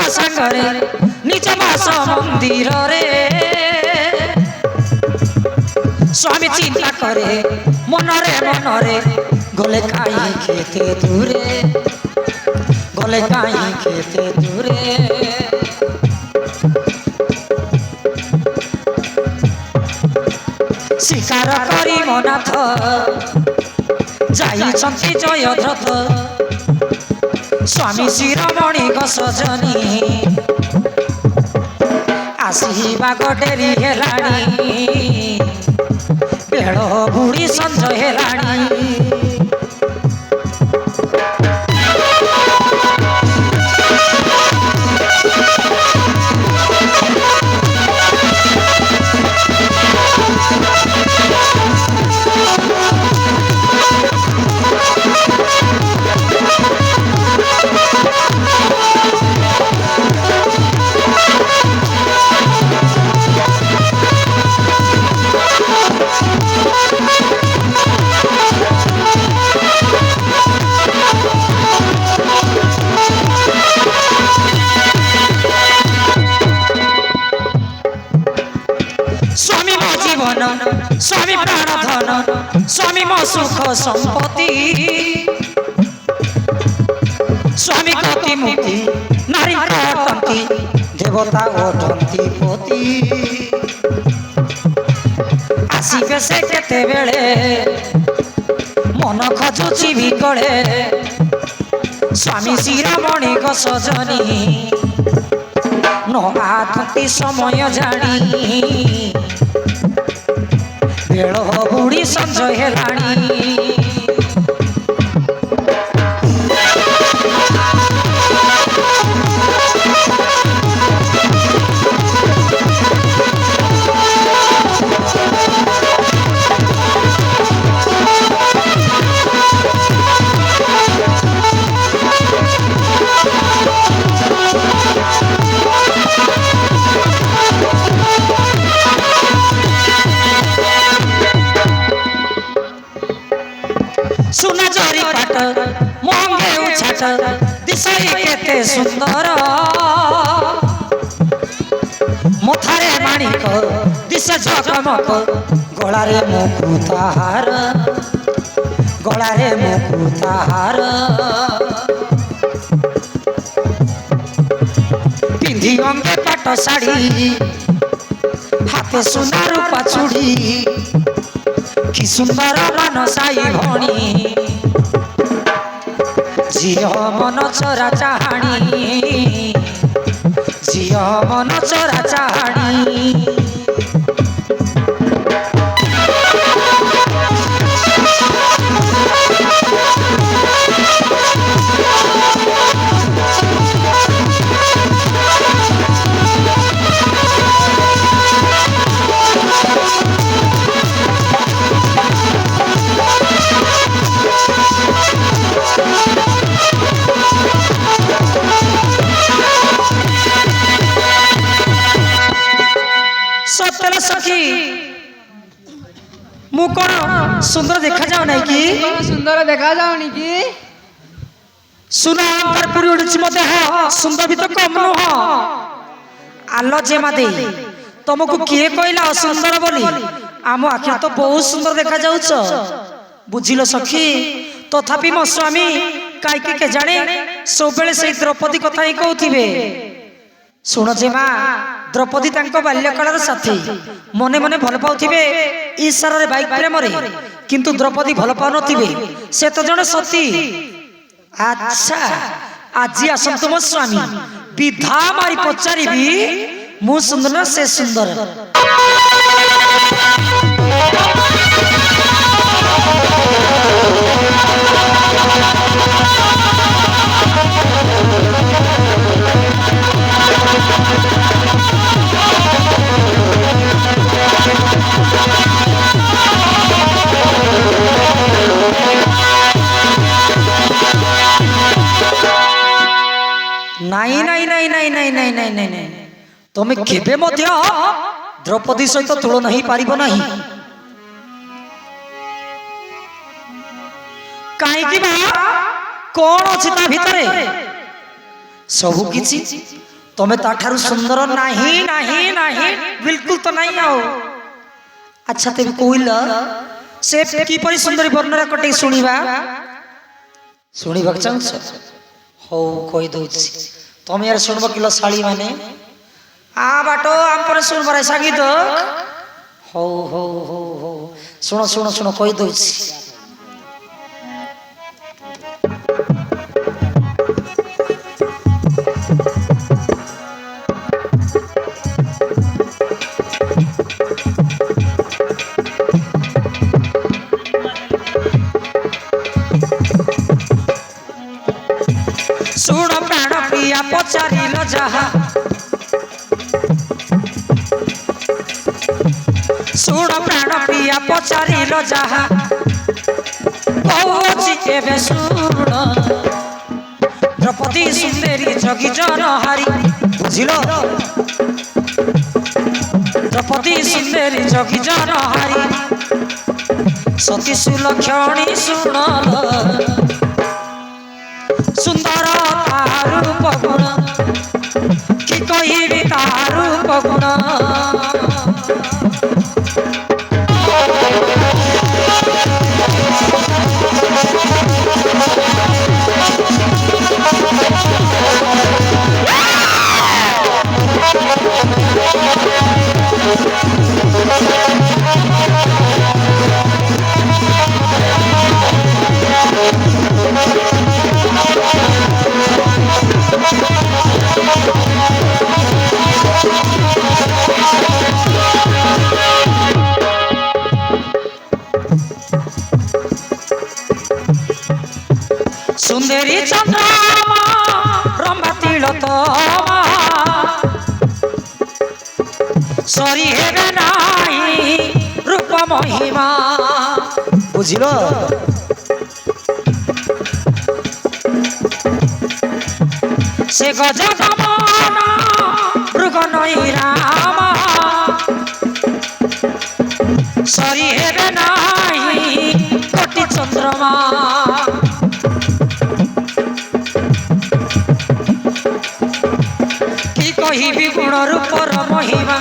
सागरे निज बास मंदिर रे स्वामी चिंता करे मनरे मनरे गले काई खेते दूरे गले काई खेते दूरे शिकार करी मनाथ जाई जयद्रथ स्वामी शिरोमणि सजनी आसवा डेरी हेलाणी बेड़ बुढ़ी संज हेलाणी स्वामी प्राण धन स्वामी मो सुख संपत्ति स्वामी गति मुक्ति नारी अटंती देवता अटंती पति आसबे से केते बेले मन खजुची विकले स्वामी शिरोमणि सजनी न आथंती समय जानी बेड़ बुढ़ी संज हेलाणी सुना जरी पाट मोंगे उछाट दिशाई केते सुंदर मथारे माणिक दिशा झकमक गलारे मुकुताहार गलारे मुकुताहार पिंधी अंगे पाट साड़ी हाथे सुना रूपा चूड़ी कि सुंदर मन साई भणी झियो मन चोरा चाहाणी झियो मन चोरा चाहाणी सखी मु कौन सुंदर देखा जाओ नहीं कि सुंदर देखा जाओनी कि सुना अंतर पुरी उड़ची मते ह सुंदर भी तो कम न ह आलो जे मादे तुमको किए कहला असुंदर बोली आम आखिर तो बहुत सुंदर देखा जाउछ बुझिलो सखी तथापि मो स्वामी काईकी के जाने सब बेले से द्रौपदी कथा ही कहउथिबे सुन जे मां द्रौपदी तांको बाल्यकालर साथी मने मने भल पाउथिबे ईश्वर रे बाइक प्रेम रे किंतु द्रौपदी भल पाउ नथिबे से तो जने सती अच्छा आज आसंतु मो स्वामी विधा मारी पचारिबी मु सुंदर से सुंदर ନାଇଁ ନାଇଁ ନାଇଁ ନାଇଁ ନାଇଁ ନାଇଁ ନାଇଁ ନାଇଁ ନାଇଁ ତମେ କେବେ ମଧ୍ୟ ଦ୍ରୌପଦୀ ସହିତ ତୁଳନା ହେଇପାରିବ ନାହିଁ। କାହିଁକି ବା କଣ ଅଛି ତା ଭିତରେ? ସବୁ କିଛି ତମେ ତାଠାରୁ ସୁନ୍ଦର ନାହିଁ ନାହିଁ ନାହିଁ ବିଲକୁଲ ତ ନାହିଁ ଆଉ। ଆଚ୍ଛା ତେବେ କହିଲ ସେ କିପରି ସୁନ୍ଦରୀ ବର୍ଣ୍ଣନା କଟେ ଶୁଣିବା? ଶୁଣିବାକୁ ଚାହୁଁଛ? ହଉ କହିଦଉଛି। ତମେ यार ଶୁଣବ କିଲୋ ଶାଳୀ ମାନେ आ बाटो आम पर सुन बराई संगीत हो हो हो हो सुनो सुनो सुनो कोई दोछि। सुनो प्राण प्रिया पचारिल जहा सुन प्राण प्रिया पचारिल जहा कहुछि केबे सुन द्रौपदी सुंदरी जगी जनहारी बुझिल द्रौपदी सुंदरी जगी जनहारी सती सुलक्षणी सुन सुंदर तारू पगुण कि कहिबी तारू पगुण सुंदरी चंद्रमा रंभा तिलोत्तमा सरी हेबे नाई रूप महिमा बुझिल से गज गमन मृग नई रामा सरी हेबे नाई कोटि चंद्रमा कहिबी गुण रूपर महिमा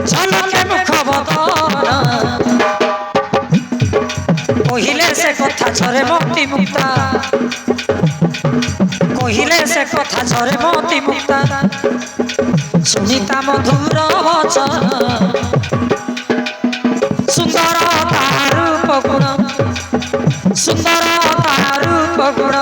झलके मुख बदन कहिले से कथा झरे मोती मुक्ता कहिले से कथा झरे मोती मुक्ता सुनीता मधुर वचन सुंदर तारू पगुण सुंदर तारू पगुण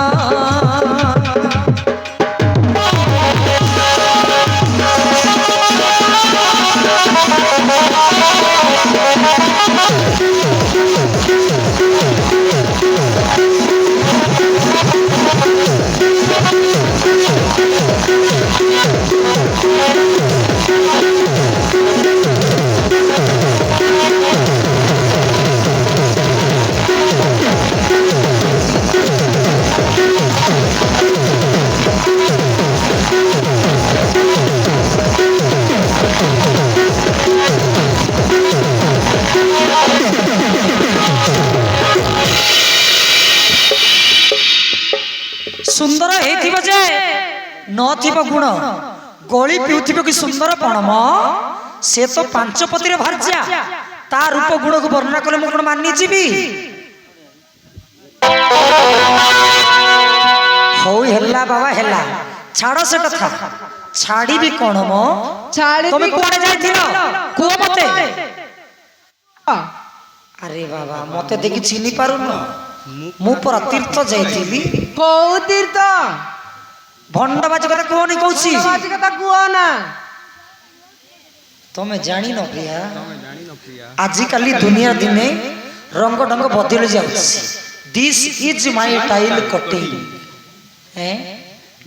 सुंदर हेथिबो जे नथिबो गुण गली पिउथिबो कि सुंदर पण म से तो पांच पति रे भारजा ता रूप गुण को वर्णना कले म कोन माननी जीबी हो हेला बाबा हेला छाड़ से कथा छाड़ी भी कोन म छाड़ी तुम कोने जाइथिलो को मते अरे बाबा मते देखि चिनी पारु न मु पर तीर्थ जाइथिली को तीर्थ भंडबाजी कथा कोनी कहूची बाजी कथा कुओ ना तमे जानी न प्रिया आजि काली दुनिया दिने रंग ढंग बदल जाउछि this is my tile cutting हैं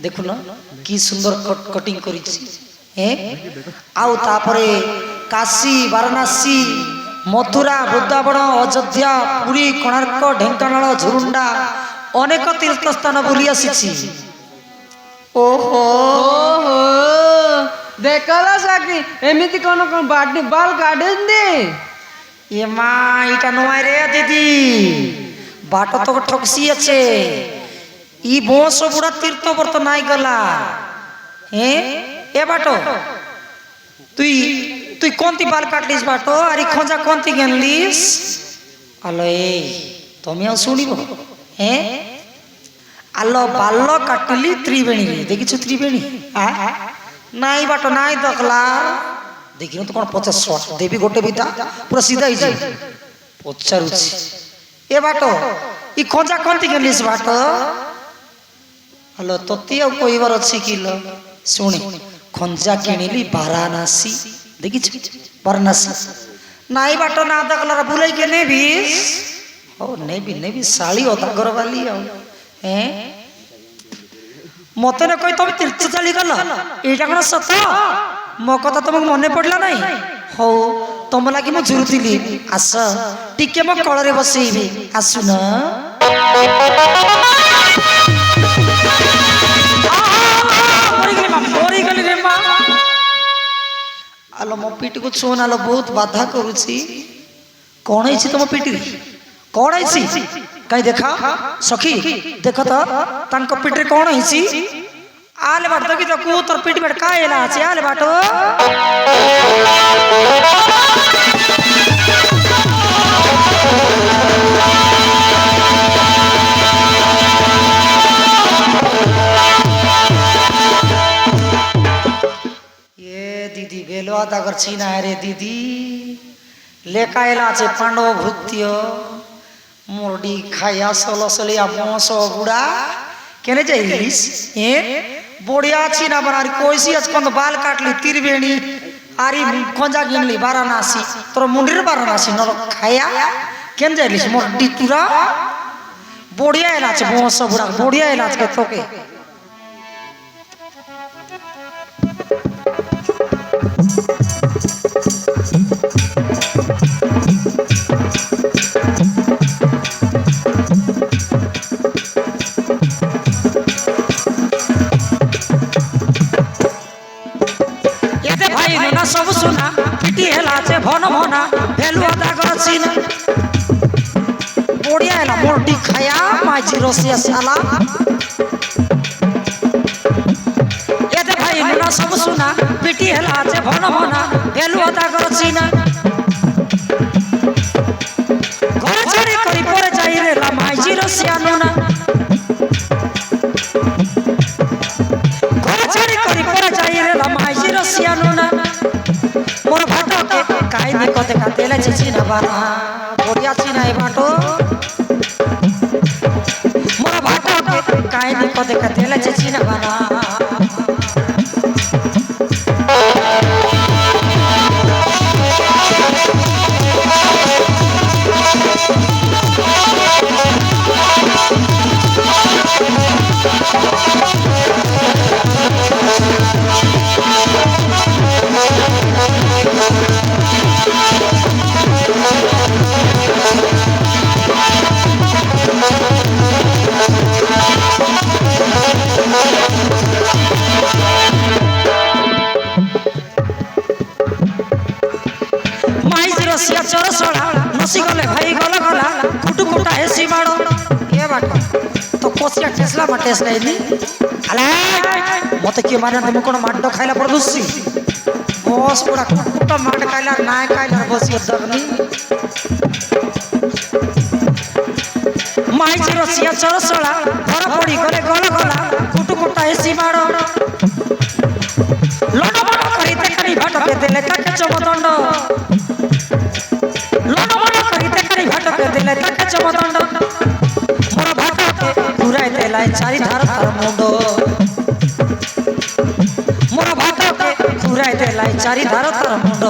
देखु न की सुंदर कटिंग करिछि हैं आउ तापरे काशी वाराणसी मथुरा वृंदावन अयोध्या पुरी कोणार्क ढेंकानाल झुरुंडा अनेक तीर्थ स्थान बुली आसी ଓହୋ ଓହୋ ଦେଖଲା ସାକି ଏମିତି କଣ କଣ ବାଡି ବାଲ କାଢନ୍ତି এ মা এটা নয় রে দিদি বাট তো ঠকসি আছে ই বংশ বুড়া তীর্থ বর্ত নাই গলা হ্যাঁ এ বাটো তুই তুই কোনটি বাল কাটলিস বাটো আর ই খোঁজা কোনটি গেনলিস আলো এই তুমি আর শুনিব হ্যাঁ আলো বাল্য কাটলি ত্রিবেণী দেখিছো ত্রিবেণী নাই বাটো নাই দেখলা ଦେଖିନ ତ କଣ ପଚାଶ ଦେବି ଗୋଟେ ବିଧା ପୁରା ସିଧା ହେଇଛି ପଚାରୁଛି ଏ ବାଟ ଇ ଖଞ୍ଜା କନ୍ତି ଗେଲିସ୍ ବାଟ ହଲୋ ତତେ ଆଉ କହିବାର ଅଛି କିଲ ଶୁଣି ଖଞ୍ଜା କିଣିଲି ବାରାଣାସୀ ଦେଖିଛୁ ବାରାଣାସୀ ନାଇଁ ବାଟ ନା ଦେଖଲାର ବୁଲେଇକି ନେବି ହଉ ନେବି ନେବି ଶାଳି ଅଦାଗର ବାଲି ଆଉ ମତେ ନା କହି ତମେ ତୀର୍ଥ ଚାଲି ଗଲ ଏଇଟା କଣ ସତ ମୋ କଥା ତମକୁ ମନେ ପଡିଲା ନାହିଁ ହଉ ତମ ଲାଗି ମୁଁ ଝୁରୁଥିଲି ଆସ ଟିକେ ମୋ କଳରେ ବସେଇବି ଆସୁନ ଆଲୋ ମୋ ପିଠିକୁ ଛୁଅନା ଆଲୋ ବହୁତ ବାଧା କରୁଛି କଣ ହେଇଛି ତମ ପିଠିରେ କଣ ହେଇଛି କାଇଁ ଦେଖା ସଖୀ ଦେଖ ତ ତାଙ୍କ ପିଠିରେ କଣ ହେଇଛି आले बाट तो कि तो कू तोर पीठ बेट का एला আছে आले बाटो ये दीदी बेलवा दागर छीना रे दीदी लेका एला আছে पांडव भूत्य मोरडी खाया सलसलिया बंश बुड़ा केने जाइलिस ए बढ़िया छी ना बनारी कोइसी आज कोन बाल काटली त्रिवेणी आरी खंजा गिनली वाराणसी तोर मुंडीर वाराणसी न खाया केन जाइलिस मोर डितुरा बढ़िया इलाज बंश बुड़ा बढ़िया इलाज के तोके सब सुना पिटी हेला छे भन भना भेलु अदा करछि ना बढ़िया हेला मोरडी खाया माजी रसिया साला एते भाई नुना सब सुना पिटी हेला छे भन भना भेलु अदा करछि ना घर छड़ी करी परे जाई रे ला माजी रसिया नुना घर छड़ी करी परे जाई रे ला माजी रसिया नुना मोर भाटो के काई निको देखा तेले चिची ना बाना बढ़िया चिना ए भाटो मोर भाटो के काई निको देखा तेले चिची ना बाना रसिया चोर सोड़ा नसी गले भाई गला गला कुटु कुटा हेसी माड़ो ए बाटो तो कोसिया टेसला मा टेसला इनी अले मते के माने तुम कोन माड्डो खाइला पर दुसी बस पूरा कुटा माड खाइला नाय खाइला बसी दगनी माई रसिया चोर सोड़ा घर पड़ी गले गला गला कुटु कुटा हेसी माड़ो लडो बडो करी तेकरी भाटो पे देले काके चमदंड चमदंड मोर भाट घुराई देला चारि धार तार मुंड मोर भाट घुराई देला चारि धार तार मुंड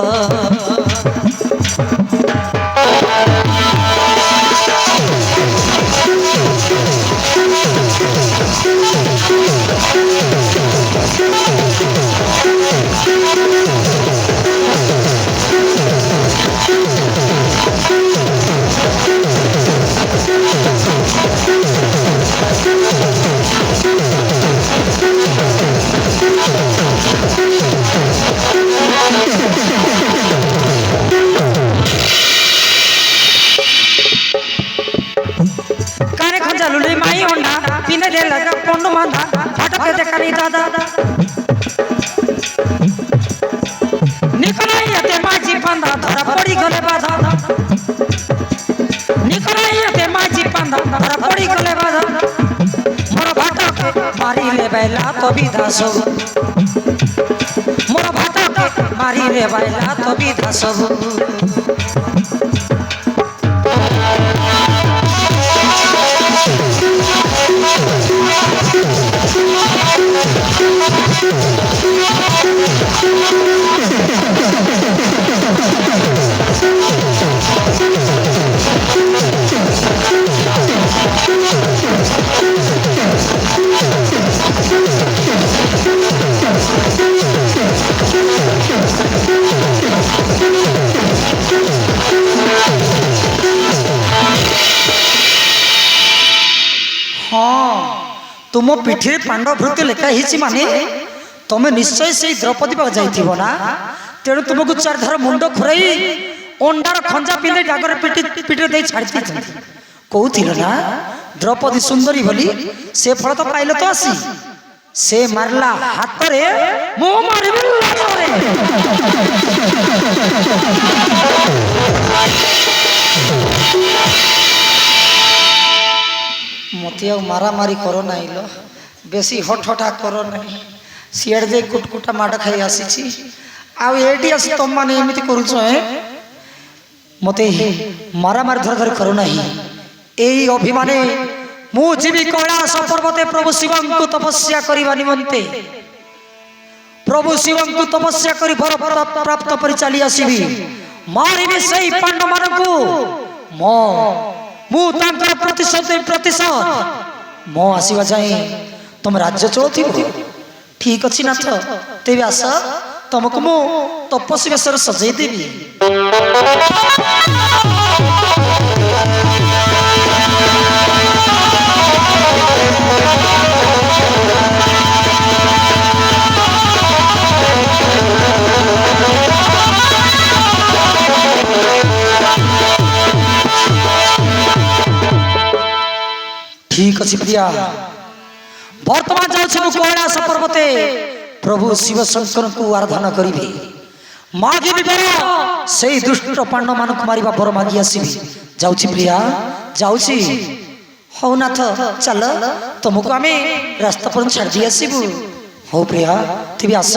गे लगा पंडु मांधा फटके देखानी दादा निकलाइते माझी पंधा धरा पड़ी गले बाधा निकलाइते माझी पंधा धरा पड़ी गले बाधा मोर भाटके मारी ले बैला तो विधा सब मोर भाटके मारी ले बैला तो विधा सब तुम पिठी पांडव भृत्य लेखा ही माने तुम्हें निश्चय से द्रौपदी पाक जाइथिबो ना तेणु तुमको चार धर मुंड खुराई अंडार खंजा पिंधे डागर पिटे दे छाड़ती कहूथिल ना द्रौपदी सुंदरी बोली से फल तो पाइल तो आसी से मारला हाथ रे मो मारिबे रे मत मारा मारी करो ना लो बेसी हठठा करो ना सियाड़ दे कुटकुटा माड़ खाई आसी आठी आस तुम मैंने एमती करुच मत मारा मारी धर धर करो ना यही अभिमाने मु जीवी कैलाश पर्वते प्रभु शिव को तपस्या करने निमंते प्रभु शिव को तपस्या कर वर प्राप्त कर चली आसबि मारिबी से पांडव मान को मु प्रतिशत मो आसवा जाए तुम राज्य चलुथि ठीक अच्छी नाथ तेज आस तुमको मु तपस्वी बेसर सजई देवी ठीक अच्छी प्रिया वर्तमान जाऊँ कैलाश पर्वते प्रभु शिव शंकर को आराधना करी मागी से दुष्ट पांडव मान को मारिबा बर मागी आसबि जाऊँ प्रिया जाऊँ हौ नाथ चल तुमको आम रास्ता पर छाड़ दी आसबु हौ प्रिया तेज आस